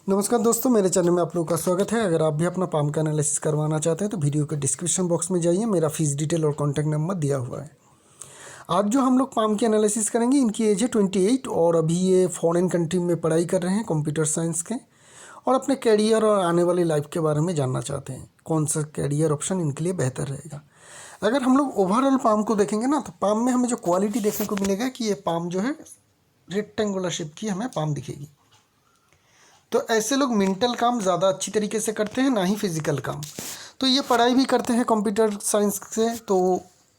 नमस्कार दोस्तों, मेरे चैनल में आप लोगों का स्वागत है। अगर आप भी अपना पाम का एनालिसिस करवाना चाहते हैं तो वीडियो के डिस्क्रिप्शन बॉक्स में जाइए, मेरा फीस डिटेल और कॉन्टैक्ट नंबर दिया हुआ है। आज जो हम लोग पाम की एनालिसिस करेंगे, इनकी एज है 28 और अभी ये फॉरेन कंट्री में पढ़ाई कर रहे हैं कंप्यूटर साइंस के, और अपने कैरियर और आने वाली लाइफ के बारे में जानना चाहते हैं कौन सा कैरियर ऑप्शन इनके लिए बेहतर रहेगा। अगर हम लोग ओवरऑल पाम को देखेंगे ना, तो पाम में हमें जो क्वालिटी देखने को मिलेगा कि ये पाम जो है रेक्टेंगुलर शेप की हमें पाम दिखेगी। तो ऐसे लोग मेंटल काम ज़्यादा अच्छी तरीके से करते हैं, ना ही फिज़िकल काम। तो ये पढ़ाई भी करते हैं कंप्यूटर साइंस से, तो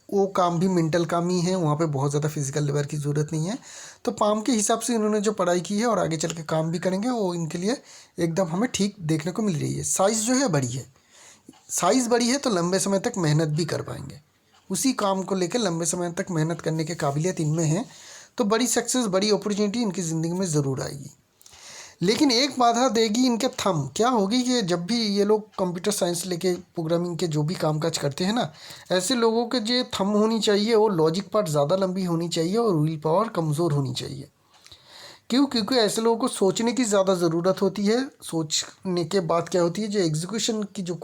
वो काम भी मेंटल काम ही है, वहाँ पे बहुत ज़्यादा फिजिकल लेबर की ज़रूरत नहीं है। तो पाम के हिसाब से इन्होंने जो पढ़ाई की है और आगे चल के काम भी करेंगे, वो इनके लिए एकदम हमें ठीक देखने को मिल रही है। साइज़ जो है बड़ी है, साइज़ बड़ी है तो लंबे समय तक मेहनत भी कर पाएंगे। उसी काम को लेकर लंबे समय तक मेहनत करने के काबिलियत इनमें है, तो बड़ी सक्सेस, बड़ी अपॉर्चुनिटी इनकी ज़िंदगी में ज़रूर आएगी। लेकिन एक बाधा देगी इनके थंब। क्या होगी कि जब भी ये लोग कंप्यूटर साइंस लेके प्रोग्रामिंग के जो भी कामकाज करते हैं ना, ऐसे लोगों के जो थंब होनी चाहिए वो लॉजिक पार्ट ज़्यादा लंबी होनी चाहिए और विल पावर कमज़ोर होनी चाहिए। क्योंकि ऐसे लोगों को सोचने की ज़्यादा ज़रूरत होती है। सोचने के बाद क्या होती है, जो एग्जीक्यूशन की जो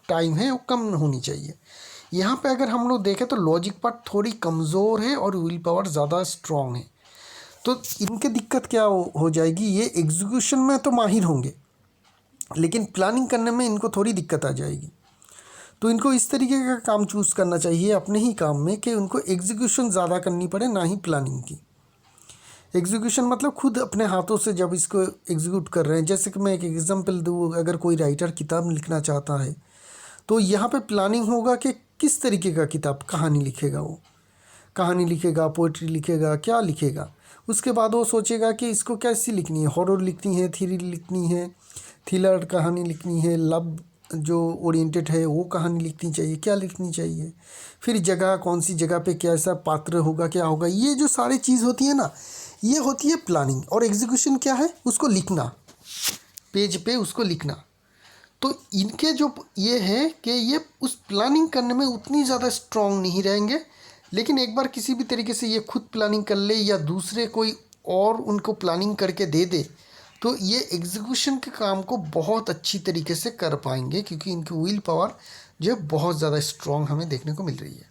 टाइम है वो कम होनी चाहिए। यहाँ पे अगर हम लोग देखें तो लॉजिक पार्ट थोड़ी कमज़ोर है और विल पावर ज़्यादा स्ट्रॉन्ग है। तो इनके दिक्कत क्या हो जाएगी, ये एग्जीक्यूशन में तो माहिर होंगे लेकिन प्लानिंग करने में इनको थोड़ी दिक्कत आ जाएगी। तो इनको इस तरीके का काम चूज़ करना चाहिए अपने ही काम में कि उनको एग्जीक्यूशन ज़्यादा करनी पड़े, ना ही प्लानिंग की। एग्जीक्यूशन मतलब खुद अपने हाथों से जब इसको एग्जीक्यूट कर रहे हैं। जैसे कि मैं एक एग्जांपल दूँ, अगर कोई राइटर किताब लिखना चाहता है तो यहाँ पे प्लानिंग होगा कि किस तरीके का किताब, कहानी लिखेगा, वो कहानी लिखेगा, पोइट्री लिखेगा, क्या लिखेगा। उसके बाद वो सोचेगा कि इसको कैसी लिखनी है, हॉरर लिखनी है, थ्रिल लिखनी है, थ्रिलर कहानी लिखनी है, लव जो ओरिएंटेड है वो कहानी लिखनी चाहिए, क्या लिखनी चाहिए। फिर जगह, कौन सी जगह पे कैसा पात्र होगा, क्या होगा, ये जो सारी चीज़ होती है ना, ये होती है प्लानिंग। और एग्जीक्यूशन क्या है, उसको लिखना, पेज पे उसको लिखना। तो इनके जो ये है कि ये उस प्लानिंग करने में उतनी ज़्यादा स्ट्रांग नहीं रहेंगे। लेकिन एक बार किसी भी तरीके से ये खुद प्लानिंग कर ले या दूसरे कोई और उनको प्लानिंग करके दे दे, तो ये एग्जीक्यूशन के काम को बहुत अच्छी तरीके से कर पाएंगे, क्योंकि इनकी विल पावर जो है बहुत ज़्यादा स्ट्रांग हमें देखने को मिल रही है।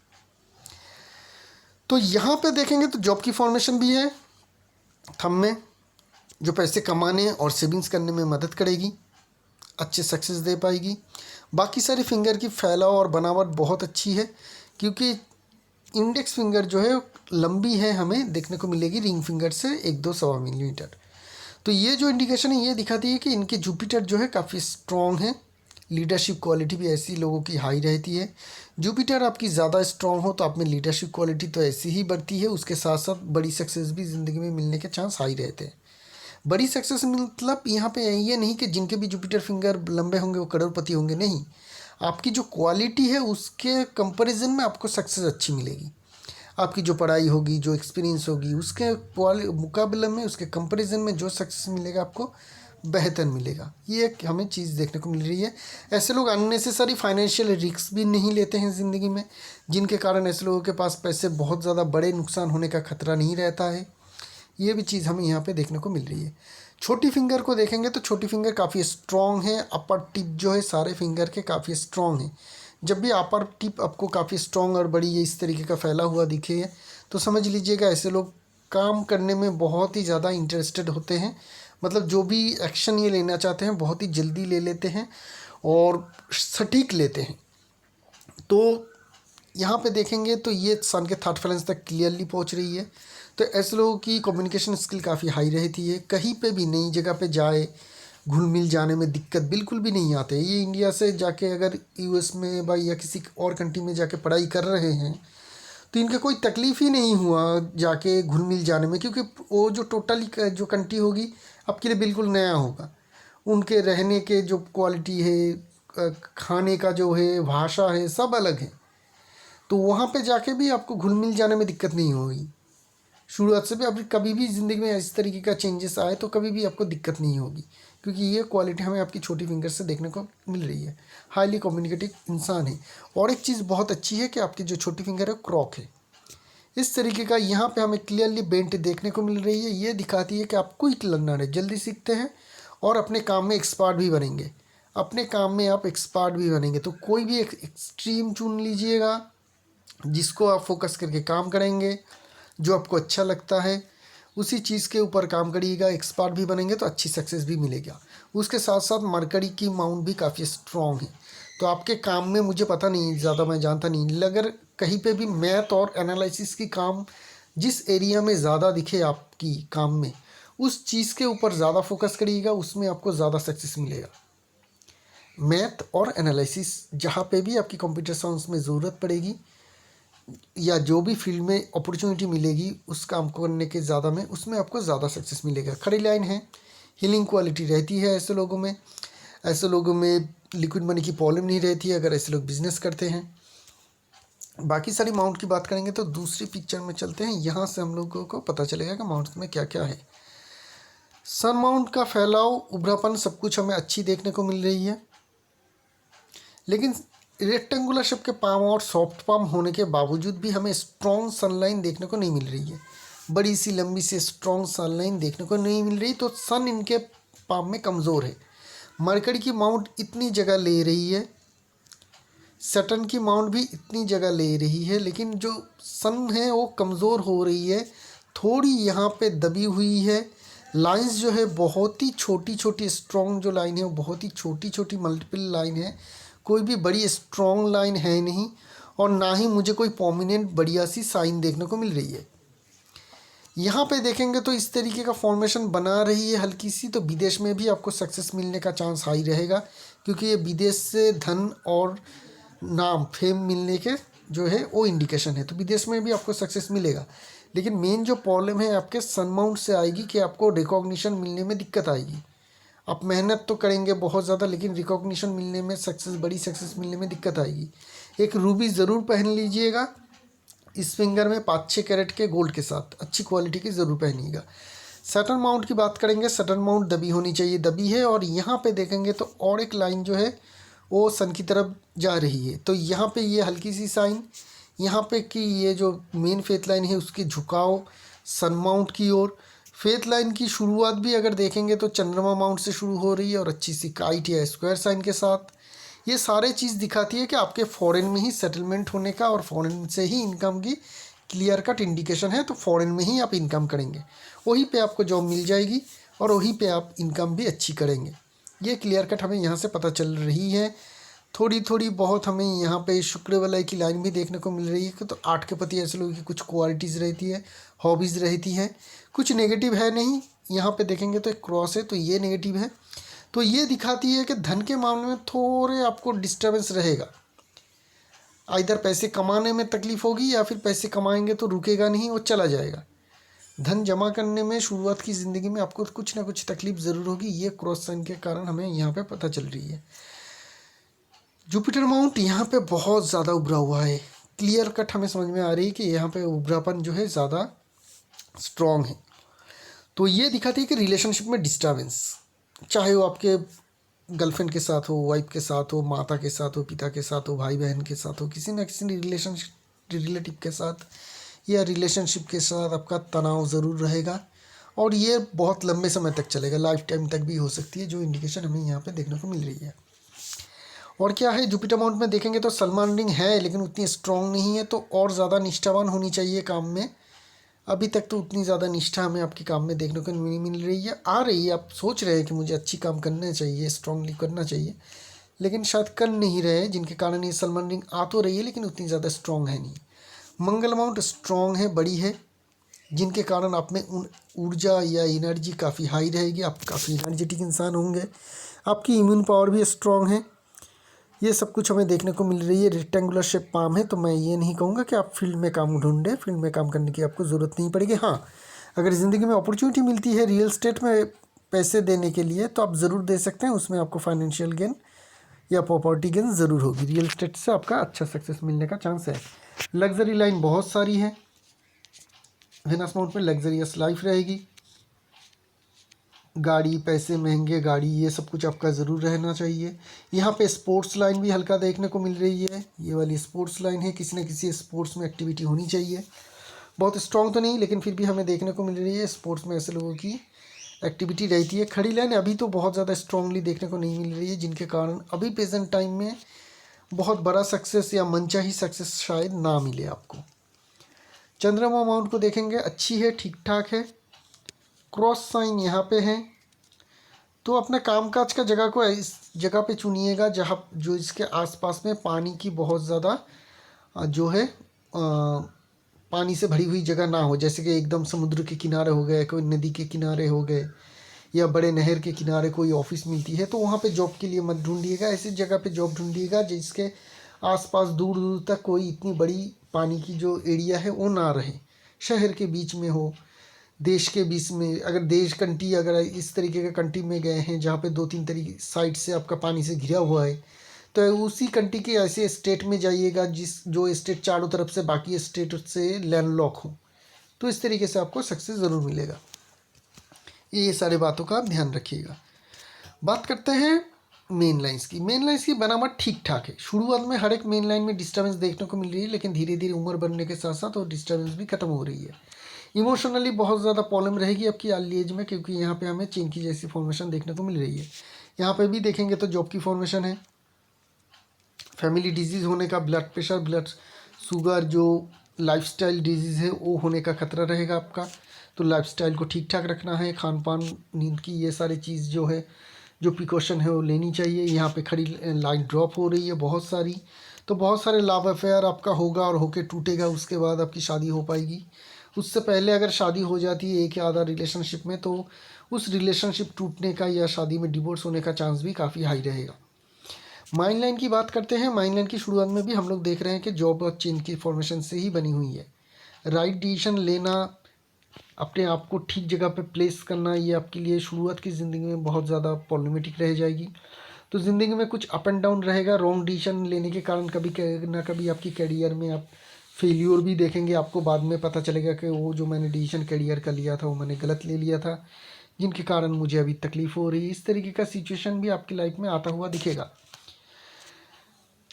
तो यहाँ पे देखेंगे तो जॉब की फॉर्मेशन भी है थंब में, जो पैसे कमाने और सेविंग्स करने में मदद करेगी, अच्छे सक्सेस दे पाएगी। बाकी सारे फिंगर की फैलाव और बनावट बहुत अच्छी है, क्योंकि इंडेक्स फिंगर जो है लंबी है, हमें देखने को मिलेगी रिंग फिंगर से 1-2 सवा मिलीमीटर। तो ये जो इंडिकेशन है ये दिखाती है कि इनके जुपिटर जो है काफ़ी स्ट्रॉन्ग है। लीडरशिप क्वालिटी भी ऐसी लोगों की हाई रहती है। जुपिटर आपकी ज़्यादा स्ट्रॉन्ग हो तो आप में लीडरशिप क्वालिटी तो ऐसी ही बढ़ती है, उसके साथ साथ बड़ी सक्सेस भी ज़िंदगी में मिलने के चांस हाई रहते हैं। बड़ी सक्सेस मतलब यहाँ पे ये नहीं कि जिनके भी जुपिटर फिंगर लंबे होंगे वो करोड़पति होंगे, नहीं। आपकी जो क्वालिटी है उसके कंपैरिजन में आपको सक्सेस अच्छी मिलेगी। आपकी जो पढ़ाई होगी, जो एक्सपीरियंस होगी, उसके मुकाबले में, उसके कंपैरिजन में जो सक्सेस मिलेगा आपको बेहतर मिलेगा। ये एक हमें चीज़ देखने को मिल रही है। ऐसे लोग अननेसेसरी फाइनेंशियल रिस्क भी नहीं लेते हैं ज़िंदगी में, जिनके कारण ऐसे लोगों के पास पैसे बहुत ज़्यादा बड़े नुकसान होने का खतरा नहीं रहता है। ये भी चीज़ हमें यहाँ पे देखने को मिल रही है। छोटी फिंगर को देखेंगे तो छोटी फिंगर काफ़ी स्ट्रॉन्ग है। अपर टिप जो है सारे फिंगर के काफ़ी स्ट्रॉन्ग है। जब भी अपर टिप आपको काफ़ी स्ट्रॉन्ग और बड़ी ये इस तरीके का फैला हुआ दिखे तो समझ लीजिएगा ऐसे लोग काम करने में बहुत ही ज़्यादा इंटरेस्टेड होते हैं। मतलब जो भी एक्शन ये लेना चाहते हैं बहुत ही जल्दी ले लेते हैं और सटीक लेते हैं। तो यहाँ पे देखेंगे तो ये सन के थर्ड फ्लैंस तक क्लियरली पहुँच रही है। तो ऐसे लोगों की कम्युनिकेशन स्किल काफ़ी हाई रहती है। कहीं पे भी नई जगह पे जाए, घुल मिल जाने में दिक्कत बिल्कुल भी नहीं आते। ये इंडिया से जाके अगर यूएस में भाई या किसी और कंट्री में जाके पढ़ाई कर रहे हैं तो इनका कोई तकलीफ़ ही नहीं हुआ जाके घुल मिल जाने में, क्योंकि वो जो टोटली जो कंट्री होगी आपके लिए बिल्कुल नया होगा। उनके रहने के जो क्वालिटी है, खाने का जो है, भाषा है, सब अलग है। तो वहाँ पे जाके भी आपको घुल मिल जाने में दिक्कत नहीं होगी। शुरुआत से भी आप कभी भी ज़िंदगी में इस तरीके का चेंजेस आए तो कभी भी आपको दिक्कत नहीं होगी, क्योंकि ये क्वालिटी हमें आपकी छोटी फिंगर से देखने को मिल रही है। हाईली कम्युनिकेटिव इंसान है। और एक चीज़ बहुत अच्छी है कि आपकी जो छोटी फिंगर है क्रॉक है। इस तरीके का यहाँ पे हमें क्लियरली बेंट देखने को मिल रही है। ये दिखाती है कि आप क्विक लर्नर है, जल्दी सीखते हैं और अपने काम में एक्सपर्ट भी बनेंगे। अपने काम में आप एक्सपर्ट भी बनेंगे। तो कोई भी एक एक्सट्रीम चुन लीजिएगा जिसको आप फोकस करके काम करेंगे, जो आपको अच्छा लगता है उसी चीज़ के ऊपर काम करिएगा। एक्सपर्ट भी बनेंगे तो अच्छी सक्सेस भी मिलेगा। उसके साथ साथ मरकरी की माउंट भी काफ़ी स्ट्रॉन्ग है। तो आपके काम में मुझे पता नहीं, ज़्यादा मैं जानता नहीं, अगर कहीं पे भी मैथ और एनालिसिस की काम जिस एरिया में ज़्यादा दिखे आपकी काम में, उस चीज़ के ऊपर ज़्यादा फोकस करिएगा, उसमें आपको ज़्यादा सक्सेस मिलेगा। मैथ और एनालिसिस जहाँ पे भी आपकी कंप्यूटर साइंस में ज़रूरत पड़ेगी या जो भी फील्ड में अपॉर्चुनिटी मिलेगी उस काम को करने के ज़्यादा में, उसमें आपको ज़्यादा सक्सेस मिलेगा। खड़ी लाइन है, हीलिंग क्वालिटी रहती है ऐसे लोगों में। ऐसे लोगों में लिक्विड मनी की प्रॉब्लम नहीं रहती है अगर ऐसे लोग बिजनेस करते हैं। बाकी सारी माउंट की बात करेंगे तो दूसरी पिक्चर में चलते हैं। यहाँ से हम लोगों को पता चलेगा कि माउंट में क्या क्या है। सन माउंट का फैलाव, उभरापन, सब कुछ हमें अच्छी देखने को मिल रही है, लेकिन रेक्टेंगुलर शेप के पाम और सॉफ्ट पाम होने के बावजूद भी हमें स्ट्रॉन्ग सनलाइन देखने को नहीं मिल रही है। बड़ी सी लंबी सी स्ट्रॉन्ग सनलाइन देखने को नहीं मिल रही, तो सन इनके पाम में कमज़ोर है। मरकरी की माउंट इतनी जगह ले रही है, सैटर्न की माउंट भी इतनी जगह ले रही है, लेकिन जो सन है वो कमज़ोर हो रही है, थोड़ी यहाँ पे दबी हुई है। लाइंस जो है बहुत ही छोटी छोटी, स्ट्रॉन्ग जो लाइन है वो बहुत ही छोटी छोटी मल्टीपल लाइन है, कोई भी बड़ी स्ट्रॉन्ग लाइन है नहीं, और ना ही मुझे कोई प्रोमिनेंट बढ़िया सी साइन देखने को मिल रही है। यहाँ पे देखेंगे तो इस तरीके का फॉर्मेशन बना रही है हल्की सी, तो विदेश में भी आपको सक्सेस मिलने का चांस हाई रहेगा, क्योंकि ये विदेश से धन और नाम फेम मिलने के जो है वो इंडिकेशन है। तो विदेश में भी आपको सक्सेस मिलेगा, लेकिन मेन जो प्रॉब्लम है आपके सन माउंट से आएगी कि आपको रिकॉग्निशन मिलने में दिक्कत आएगी। आप मेहनत तो करेंगे बहुत ज़्यादा, लेकिन रिकॉग्निशन मिलने में, सक्सेस, बड़ी सक्सेस मिलने में दिक्कत आएगी। एक रूबी ज़रूर पहन लीजिएगा इस फिंगर में 5-6 कैरेट के गोल्ड के साथ, अच्छी क्वालिटी की ज़रूर पहनिएगा। सैटर्न माउंट की बात करेंगे, सैटर्न माउंट दबी होनी चाहिए, दबी है। और यहाँ पे देखेंगे तो और एक लाइन जो है वो सन की तरफ जा रही है, तो यहाँ पे ये हल्की सी साइन, यहाँ पे कि ये जो मेन फेथ लाइन है उसकी झुकाव सन माउंट की ओर। फेथ लाइन की शुरुआत भी अगर देखेंगे तो चंद्रमा माउंट से शुरू हो रही है और अच्छी सी काइट या स्क्वायर साइन के साथ। ये सारे चीज़ दिखाती है कि आपके फॉरेन में ही सेटलमेंट होने का और फॉरेन से ही इनकम की क्लियर कट इंडिकेशन है। तो फॉरेन में ही आप इनकम करेंगे, वहीं पे आपको जॉब मिल जाएगी और वहीं पे आप इनकम भी अच्छी करेंगे। ये क्लियर कट हमें यहाँ से पता चल रही है। थोड़ी थोड़ी बहुत हमें यहाँ पे शुक्र वलय की लाइन भी देखने को मिल रही है। तो 8 के प्रति ऐसे लोगों की कुछ क्वालिटीज़ रहती है, हॉबीज़ रहती है, कुछ नेगेटिव है नहीं। यहाँ पे देखेंगे तो एक क्रॉस है, तो ये नेगेटिव है। तो ये दिखाती है कि धन के मामले में थोड़े आपको डिस्टर्बेंस रहेगा। इधर पैसे कमाने में तकलीफ होगी या फिर पैसे कमाएंगे तो रुकेगा नहीं, वो चला जाएगा। धन जमा करने में शुरुआत की ज़िंदगी में आपको कुछ ना कुछ तकलीफ ज़रूर होगी। ये क्रॉस साइन के कारण हमें यहाँ पे पता चल रही है। जुपिटर माउंट यहाँ पे बहुत ज़्यादा उभरा हुआ है, क्लियर कट हमें समझ में आ रही है कि यहाँ पे उभरापन जो है ज़्यादा स्ट्रॉन्ग है। तो ये दिखाती है कि रिलेशनशिप में डिस्टर्बेंस, चाहे वो आपके गर्लफ्रेंड के साथ हो, वाइफ के साथ हो, माता के साथ हो, पिता के साथ हो, भाई बहन के साथ हो, किसी न किसी रिलेटिव के साथ या रिलेशनशिप के साथ आपका तनाव ज़रूर रहेगा, और ये बहुत लंबे समय तक चलेगा, लाइफ टाइम तक भी हो सकती है, जो इंडिकेशन हमें यहाँ पे देखने को मिल रही है। और क्या है, जुपिटर माउंट में देखेंगे तो सलमान रिंग है लेकिन उतनी स्ट्रॉन्ग नहीं है, तो और ज़्यादा निष्ठावान होनी चाहिए काम में। अभी तक तो उतनी ज़्यादा निष्ठा हमें आपके काम में देखने को नहीं मिल रही है। आ रही है, आप सोच रहे हैं कि मुझे अच्छी काम करना चाहिए, स्ट्रांगली करना चाहिए, लेकिन शायद कर नहीं रहे, जिनके कारण ये सलमान रिंग आ तो रही है लेकिन उतनी ज़्यादा स्ट्रॉन्ग है नहीं। मंगल माउंट स्ट्रॉन्ग है, बड़ी है, जिनके कारण आप में ऊर्जा या एनर्जी काफ़ी हाई रहेगी, आप काफ़ी एनर्जेटिक इंसान होंगे, आपकी इम्यून पावर भी स्ट्रॉन्ग है। ये सब कुछ हमें देखने को मिल रही है। रेक्टेंगुलर शेप पाम है, तो मैं ये नहीं कहूँगा कि आप फील्ड में काम ढूंढें, फील्ड में काम करने की आपको ज़रूरत नहीं पड़ेगी। हाँ, अगर ज़िंदगी में अपॉर्चुनिटी मिलती है रियल एस्टेट में पैसे देने के लिए तो आप ज़रूर दे सकते हैं, उसमें आपको फाइनेंशियल गेन या प्रॉपर्टी गेन ज़रूर होगी। रियल एस्टेट से आपका अच्छा सक्सेस मिलने का चांस है। लग्जरी लाइन बहुत सारी है, वेनस माउंट में लग्जरियस लाइफ रहेगी, गाड़ी, पैसे, महंगे गाड़ी, ये सब कुछ आपका ज़रूर रहना चाहिए। यहाँ पे स्पोर्ट्स लाइन भी हल्का देखने को मिल रही है, ये वाली स्पोर्ट्स लाइन है, किसी न किसी स्पोर्ट्स में एक्टिविटी होनी चाहिए, बहुत स्ट्रॉन्ग तो नहीं लेकिन फिर भी हमें देखने को मिल रही है स्पोर्ट्स में ऐसे लोगों की एक्टिविटी रहती है। खड़ी लाइन अभी तो बहुत ज़्यादा स्ट्रांगली देखने को नहीं मिल रही है, जिनके कारण अभी प्रेजेंट टाइम में बहुत बड़ा सक्सेस या मनचाही सक्सेस शायद ना मिले आपको। चंद्रमा अमाउंट को देखेंगे, अच्छी है, ठीक ठाक है। क्रॉस साइन यहाँ पे है, तो अपने कामकाज का जगह को इस जगह पे चुनिएगा जहाँ जो इसके आसपास में पानी की बहुत ज़्यादा जो है पानी से भरी हुई जगह ना हो, जैसे कि एकदम समुद्र के किनारे हो गए, कोई नदी के किनारे हो गए, या बड़े नहर के किनारे कोई ऑफिस मिलती है, तो वहाँ पे जॉब के लिए मत ढूंढिएगा। ऐसी जगह पे जॉब ढूंढिएगा जिसके आसपास दूर दूर तक कोई इतनी बड़ी पानी की जो एरिया है वो ना रहे, शहर के बीच में हो, देश के बीच में। अगर देश कंट्री अगर इस तरीके के कंट्री में गए हैं जहाँ पे 2-3 तरीके साइड से आपका पानी से घिरा हुआ है, तो उसी कंट्री के ऐसे स्टेट में जाइएगा जो स्टेट चारों तरफ से बाकी स्टेट से लैंडलॉक हो, तो इस तरीके से आपको सक्सेस ज़रूर मिलेगा। ये सारी बातों का आप ध्यान रखिएगा। बात करते हैं मेन लाइंस की। मेन लाइंस की बनावट ठीक ठाक है। शुरुआत में हर एक मेन लाइन में डिस्टर्बेंस देखने को मिल रही है, लेकिन धीरे धीरे उम्र बढ़ने के साथ साथ वो डिस्टर्बेंस भी खत्म हो रही है। इमोशनली बहुत ज़्यादा प्रॉब्लम रहेगी आपकी अर्ली एज में, क्योंकि यहाँ पे हमें चेन की जैसी फॉर्मेशन देखने को मिल रही है। यहाँ पे भी देखेंगे तो जॉब की फॉर्मेशन है, फैमिली डिजीज़ होने का, ब्लड प्रेशर, ब्लड शुगर, जो लाइफस्टाइल डिजीज़ है वो होने का खतरा रहेगा आपका। तो लाइफस्टाइल को ठीक ठाक रखना है, खान पान, नींद की, ये सारी चीज़ जो है, जो प्रिकॉशन है वो लेनी चाहिए। यहाँ पे खड़ी लाइन ड्रॉप हो रही है बहुत सारी, तो बहुत सारे लव अफेयर आपका होगा और होके टूटेगा, उसके बाद आपकी शादी हो पाएगी। उससे पहले अगर शादी हो जाती है एक या आधा रिलेशनशिप में, तो उस रिलेशनशिप टूटने का या शादी में डिवोर्स होने का चांस भी काफ़ी हाई रहेगा। माइंड लाइन की बात करते हैं। माइंड लाइन की शुरुआत में भी हम लोग देख रहे हैं कि जॉब और चेन की फॉर्मेशन से ही बनी हुई है। राइट डिसीजन लेना, अपने आप को ठीक जगह पे प्लेस करना, ये आपके लिए शुरुआत की ज़िंदगी में बहुत ज़्यादा प्रॉब्लमेटिक रह जाएगी। तो ज़िंदगी में कुछ अप एंड डाउन रहेगा। रॉन्ग डिसीजन लेने के कारण कभी ना कभी आपकी करियर में आप फेल्योर भी देखेंगे। आपको बाद में पता चलेगा कि वो जो मैंने डिसीजन करियर का लिया था वो मैंने गलत ले लिया था, जिनके कारण मुझे अभी तकलीफ़ हो रही है। इस तरीके का सिचुएशन भी आपकी लाइफ में आता हुआ दिखेगा।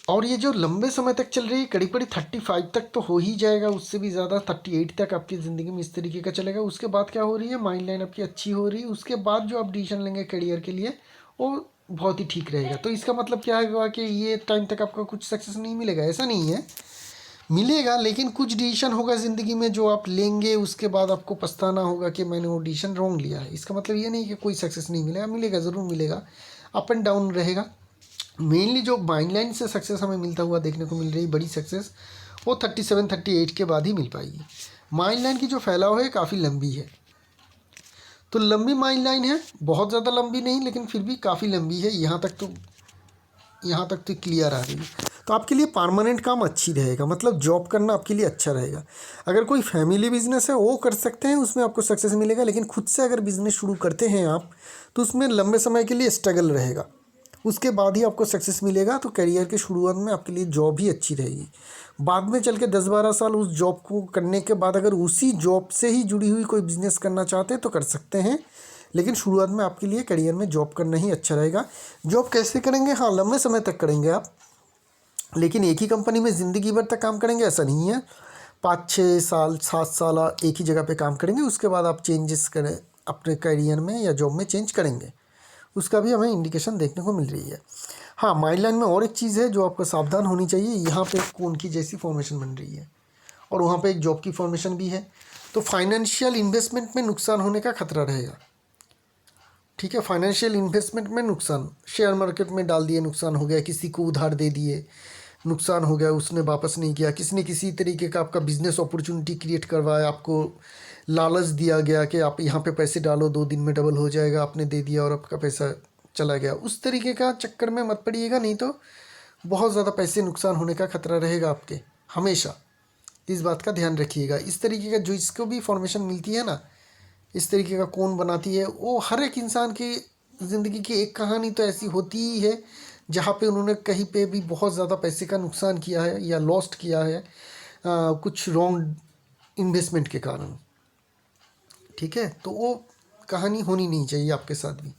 और ये जो लंबे समय तक चल रही है, करीब करीब 35 तक तो हो ही जाएगा, उससे भी ज़्यादा 38 तक आपकी ज़िंदगी में इस तरीके का चलेगा। उसके बाद क्या हो रही है, माइंड लाइन आपकी अच्छी हो रही है, उसके बाद जो आप डिसीजन लेंगे करियर के लिए वो बहुत ही ठीक रहेगा। तो इसका मतलब क्या है कि ये टाइम तक आपका कुछ सक्सेस नहीं मिलेगा, ऐसा नहीं है, मिलेगा, लेकिन कुछ डिसीजन होगा ज़िंदगी में जो आप लेंगे, उसके बाद आपको पछताना होगा कि मैंने वो डिसीजन रॉन्ग लिया है। इसका मतलब ये नहीं कि कोई सक्सेस नहीं मिलेगा, मिलेगा, ज़रूर मिलेगा, अप एंड डाउन रहेगा। मेनली जो माइंड लाइन से सक्सेस हमें मिलता हुआ देखने को मिल रही बड़ी सक्सेस, वो 37-38 के बाद ही मिल पाएगी। माइंड लाइन की जो फैलाव है काफ़ी लंबी है, तो लंबी माइंड लाइन है, बहुत ज़्यादा लंबी नहीं, लेकिन फिर भी काफ़ी लंबी है। यहाँ तक तो क्लियर आ रही है। तो आपके लिए परमानेंट काम अच्छी रहेगा, मतलब जॉब करना आपके लिए अच्छा रहेगा। अगर कोई फैमिली बिजनेस है वो कर सकते हैं, उसमें आपको सक्सेस मिलेगा, लेकिन खुद से अगर बिजनेस शुरू करते हैं आप, तो उसमें लंबे समय के लिए स्ट्रगल रहेगा, उसके बाद ही आपको सक्सेस मिलेगा। तो करियर के शुरुआत में आपके लिए जॉब ही अच्छी रहेगी। बाद में चल के 10-12 साल उस जॉब को करने के बाद अगर उसी जॉब से ही जुड़ी हुई कोई बिज़नेस करना चाहते हैं तो कर सकते हैं, लेकिन शुरुआत में आपके लिए करियर में जॉब करना ही अच्छा रहेगा। जॉब कैसे करेंगे, हाँ, लंबे समय तक करेंगे आप, लेकिन एक ही कंपनी में ज़िंदगी भर तक काम करेंगे ऐसा नहीं है। 5-6 साल 7 साल एक ही जगह पे काम करेंगे, उसके बाद आप चेंजेस करें अपने करियर में या जॉब में चेंज करेंगे, उसका भी हमें इंडिकेशन देखने को मिल रही है। हाँ, माइंड लाइन में और एक चीज़ है जो आपको सावधान होनी चाहिए। यहाँ पे कोन की जैसी फॉर्मेशन बन रही है और वहाँ पे एक जॉब की फॉर्मेशन भी है, तो फाइनेंशियल इन्वेस्टमेंट में नुकसान होने का खतरा रहेगा। ठीक है, फाइनेंशियल इन्वेस्टमेंट में नुकसान, शेयर मार्केट में डाल दिए, नुकसान हो गया, किसी को उधार दे दिए, नुकसान हो गया, उसने वापस नहीं किया, किसी ने किसी तरीके का आपका बिजनेस अपॉर्चुनिटी क्रिएट करवाया, आपको लालच दिया गया कि आप यहाँ पे पैसे डालो 2 दिन में डबल हो जाएगा, आपने दे दिया और आपका पैसा चला गया। उस तरीके का चक्कर में मत पड़िएगा, नहीं तो बहुत ज़्यादा पैसे नुकसान होने का खतरा रहेगा आपके हमेशा। इस बात का ध्यान रखिएगा। इस तरीके का जो इसको भी फॉर्मेशन मिलती है ना, इस तरीके का कौन बनाती है, वो हर एक इंसान की ज़िंदगी की एक कहानी तो ऐसी होती ही है जहाँ पे उन्होंने कहीं पे भी बहुत ज़्यादा पैसे का नुकसान किया है या लॉस्ट किया है कुछ रॉन्ग इन्वेस्टमेंट के कारण। ठीक है, तो वो कहानी होनी नहीं चाहिए आपके साथ भी।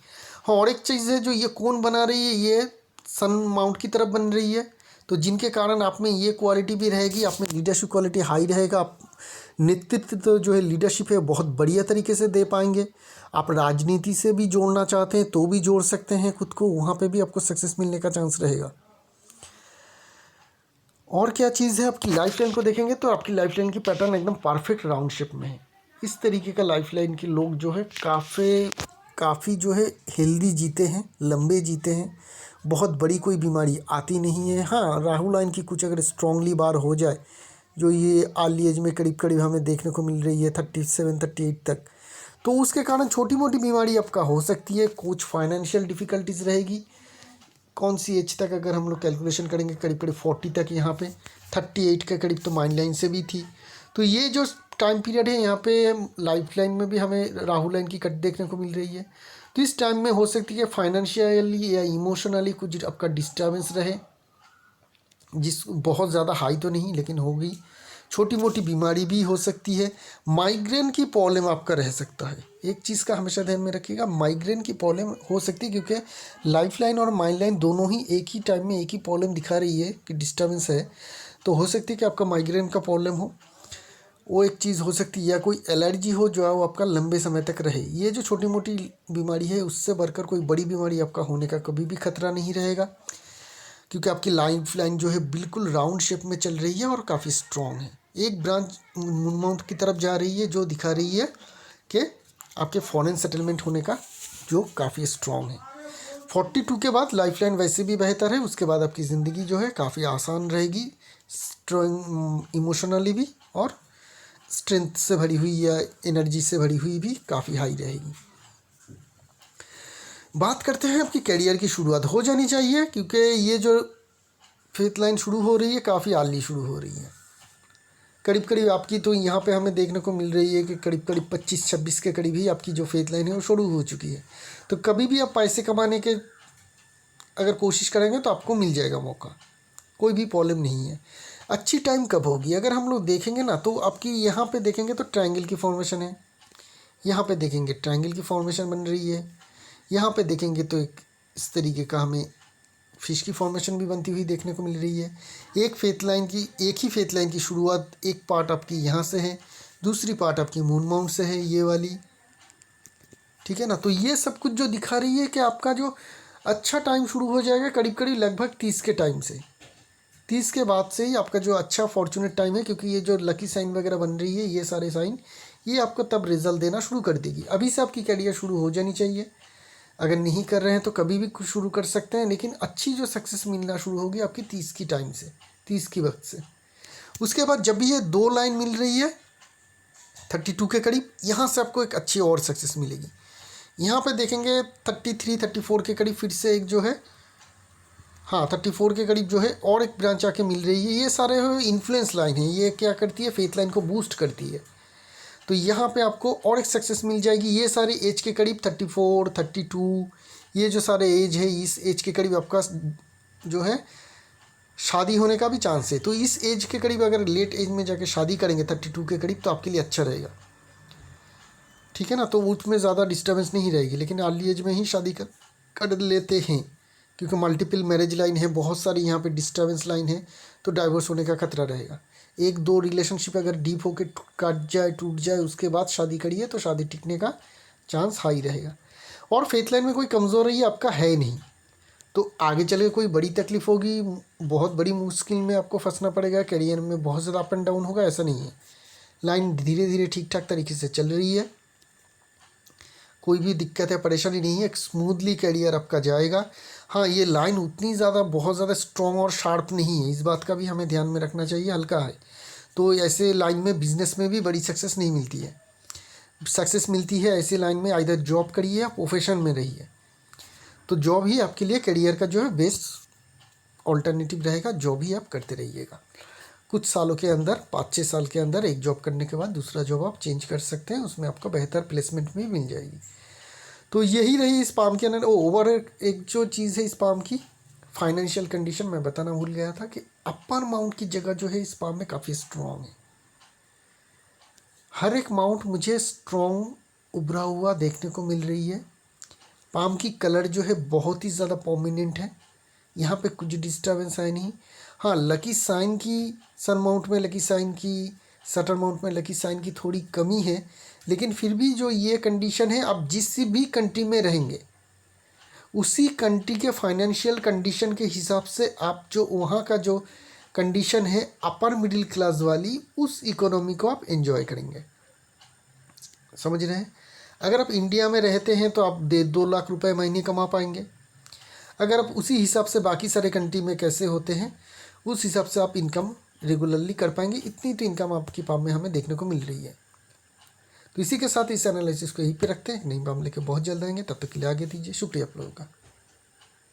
हाँ, और एक चीज़ है जो ये कौन बना रही है, ये सन माउंट की तरफ बन रही है, तो जिनके कारण आप में ये क्वालिटी भी रहेगी, आप में लीडरशिप क्वालिटी हाई रहेगा, आप नेतृत्व तो जो है लीडरशिप है बहुत बढ़िया तरीके से दे पाएंगे। आप राजनीति से भी जोड़ना चाहते हैं तो भी जोड़ सकते हैं खुद को, वहाँ पे भी आपको सक्सेस मिलने का चांस रहेगा। और क्या चीज़ है, आपकी लाइफ लाइन को देखेंगे तो आपकी लाइफ लाइन की पैटर्न एकदम परफेक्ट राउंड शेप में है। इस तरीके का लाइफ लाइन के लोग जो है काफ़ी जो है हेल्दी जीते हैं, लंबे जीते हैं, बहुत बड़ी कोई बीमारी आती नहीं है। हाँ, राहु लाइन की कुछ अगर स्ट्रांगली बार हो जाए, जो ये अर्ली एज में करीब करीब हमें देखने को मिल रही है 37 38 तक, तो उसके कारण छोटी मोटी बीमारी आपका हो सकती है। कुछ फाइनेंशियल डिफ़िकल्टीज रहेगी। कौन सी एज तक अगर हम लोग कैलकुलेशन करेंगे, करीब करीब 40 तक, यहाँ पे 38 के करीब तो माइंड लाइन से भी थी। तो ये जो टाइम पीरियड है यहाँ पे लाइफ लाइन में भी हमें राहु लाइन की कट देखने को मिल रही है। तो इस टाइम में हो सकती है फाइनेंशियली या इमोशनली कुछ आपका डिस्टर्बेंस रहे, जिस बहुत ज़्यादा हाई तो नहीं लेकिन होगी। छोटी मोटी बीमारी भी हो सकती है। माइग्रेन की प्रॉब्लम आपका रह सकता है। एक चीज़ का हमेशा ध्यान में रखिएगा, माइग्रेन की प्रॉब्लम हो सकती है, क्योंकि लाइफ लाइन और माइंड लाइन दोनों ही एक ही टाइम में एक ही प्रॉब्लम दिखा रही है कि डिस्टर्बेंस है। तो हो सकती है कि आपका माइग्रेन का प्रॉब्लम हो, वो एक चीज़ हो सकती है, या कोई एलर्जी हो जो है वो आपका लंबे समय तक रहे। ये जो छोटी मोटी बीमारी है उससे बढ़कर कोई बड़ी बीमारी आपका होने का कभी भी खतरा नहीं रहेगा, क्योंकि आपकी लाइफ लाइन जो है बिल्कुल राउंड शेप में चल रही है और काफ़ी स्ट्रॉन्ग है। एक ब्रांच मून माउंट की तरफ जा रही है जो दिखा रही है कि आपके फॉरेन सेटलमेंट होने का जो काफ़ी स्ट्रॉन्ग है। 42 के बाद लाइफ लाइन वैसे भी बेहतर है। उसके बाद आपकी ज़िंदगी जो है काफ़ी आसान रहेगी, स्ट्रॉन्ग इमोशनली भी, और स्ट्रेंथ से भरी हुई या एनर्जी से भरी हुई भी काफ़ी हाई रहेगी। बात करते हैं आपकी करियर की शुरुआत हो जानी चाहिए, क्योंकि ये जो फेथ लाइन शुरू हो रही है काफ़ी अर्ली शुरू हो रही है। करीब करीब आपकी तो यहाँ पे हमें देखने को मिल रही है कि करीब करीब 25-26 के करीब ही आपकी जो फेथ लाइन है वो शुरू हो चुकी है। तो कभी भी आप पैसे कमाने के अगर कोशिश करेंगे तो आपको मिल जाएगा मौका, कोई भी प्रॉब्लम नहीं है। अच्छी टाइम कब होगी अगर हम लोग देखेंगे ना, तो आपकी यहाँ पे देखेंगे तो ट्रायंगल की फॉर्मेशन है, यहाँ पे देखेंगे ट्रायंगल की फॉर्मेशन बन रही है, यहाँ पे देखेंगे तो एक इस तरीके का हमें फिश की फॉर्मेशन भी बनती हुई देखने को मिल रही है। एक ही फेथ लाइन की शुरुआत एक पार्ट आपकी यहाँ से है, दूसरी पार्ट आपकी मून माउंट से है, ये वाली, ठीक है ना। तो ये सब कुछ जो दिखा रही है कि आपका जो अच्छा टाइम शुरू हो जाएगा करीब करीब लगभग 30 के टाइम से, 30 के बाद से ही आपका जो अच्छा फॉर्चुनेट टाइम है, क्योंकि ये जो लकी साइन वगैरह बन रही है, ये सारे साइन ये आपको तब रिजल्ट देना शुरू कर देगी। अभी से आपकी कैरियर शुरू हो जानी चाहिए। अगर नहीं कर रहे हैं तो कभी भी कुछ शुरू कर सकते हैं, लेकिन अच्छी जो सक्सेस मिलना शुरू होगी आपकी 30 की टाइम से, 30 की वक्त से। उसके बाद जब भी ये 2 लाइन मिल रही है 32 के करीब, यहाँ से आपको एक अच्छी और सक्सेस मिलेगी। यहाँ पे देखेंगे 33-34 के करीब फिर से एक जो है, हाँ 34 के करीब जो है और एक ब्रांच आके मिल रही है। ये सारे इन्फ्लुएंस लाइन है, ये क्या करती है, फेथ लाइन को बूस्ट करती है। तो यहाँ पे आपको और एक सक्सेस मिल जाएगी। ये सारे एज के करीब 34, 32, ये जो सारे एज है, इस एज के करीब आपका जो है शादी होने का भी चांस है। तो इस एज के करीब अगर लेट एज में जाके शादी करेंगे 32 के करीब, तो आपके लिए अच्छा रहेगा, ठीक है ना। तो उसमें ज़्यादा डिस्टर्बेंस नहीं रहेगी, लेकिन अर्ली एज में ही शादी कर लेते हैं, क्योंकि मल्टीपल मैरिज लाइन है, बहुत सारी यहाँ पे डिस्टर्बेंस लाइन है, तो डाइवोर्स होने का खतरा रहेगा। 1-2 रिलेशनशिप अगर डीप होकर कट जाए, टूट जाए, उसके बाद शादी करिए तो शादी टिकने का चांस हाई रहेगा। और फेथ लाइन में कोई कमज़ोरी आपका है नहीं, तो आगे चले कोई बड़ी तकलीफ़ होगी, बहुत बड़ी मुश्किल में आपको फंसना पड़ेगा, करियर में बहुत ज़्यादा अप एंड डाउन होगा, ऐसा नहीं है। लाइन धीरे धीरे ठीक ठाक तरीके से चल रही है, कोई भी दिक्कत या परेशानी नहीं है, एक स्मूथली करियर आपका जाएगा। हाँ, ये लाइन उतनी ज़्यादा बहुत ज़्यादा स्ट्रॉन्ग और शार्प नहीं है, इस बात का भी हमें ध्यान में रखना चाहिए, हल्का है। तो ऐसे लाइन में बिजनेस में भी बड़ी सक्सेस नहीं मिलती है। सक्सेस मिलती है ऐसे लाइन में, आइदर जॉब करिए या प्रोफेशन में रहिए। तो जॉब ही आपके लिए करियर का जो है बेस्ट ऑल्टरनेटिव रहेगा, जॉब ही आप करते रहिएगा। कुछ सालों के अंदर, 5-6 साल के अंदर एक जॉब करने के बाद दूसरा जॉब आप चेंज कर सकते हैं, उसमें आपको बेहतर प्लेसमेंट भी मिल जाएगी। तो यही रही इस पाम के अंदर ओवर एक जो चीज़ है इस पाम की फाइनेंशियल कंडीशन। मैं बताना भूल गया था कि अपर माउंट की जगह जो है इस पाम में काफ़ी स्ट्रॉन्ग है। हर एक माउंट मुझे स्ट्रॉन्ग उभरा हुआ देखने को मिल रही है। पाम की कलर जो है बहुत ही ज़्यादा प्रोमिनेंट है, यहाँ पे कुछ डिस्टर्बेंस है नहीं। हाँ, लकी साइन की सन माउंट में लकी साइन की सर्टेन अमाउंट में लकी साइन की थोड़ी कमी है, लेकिन फिर भी जो ये कंडीशन है, आप जिस भी कंट्री में रहेंगे उसी कंट्री के फाइनेंशियल कंडीशन के हिसाब से आप जो वहाँ का जो कंडीशन है अपर मिडिल क्लास वाली, उस इकोनॉमी को आप एंजॉय करेंगे। समझ रहे हैं? अगर आप इंडिया में रहते हैं तो आप 2 लाख रुपए महीने कमा पाएंगे। अगर आप उसी हिसाब से बाकी सारे कंट्री में कैसे होते हैं उस हिसाब से आप इनकम रेगुलरली कर पाएंगे। इतनी तो इनकम आपकी पाम में हमें देखने को मिल रही है। तो इसी के साथ इस एनालिसिस को यहीं पे रखते हैं। नई पाम लेके बहुत जल्द आएंगे, तब तक के लिए आगे दीजिए। शुक्रिया आप लोगों का।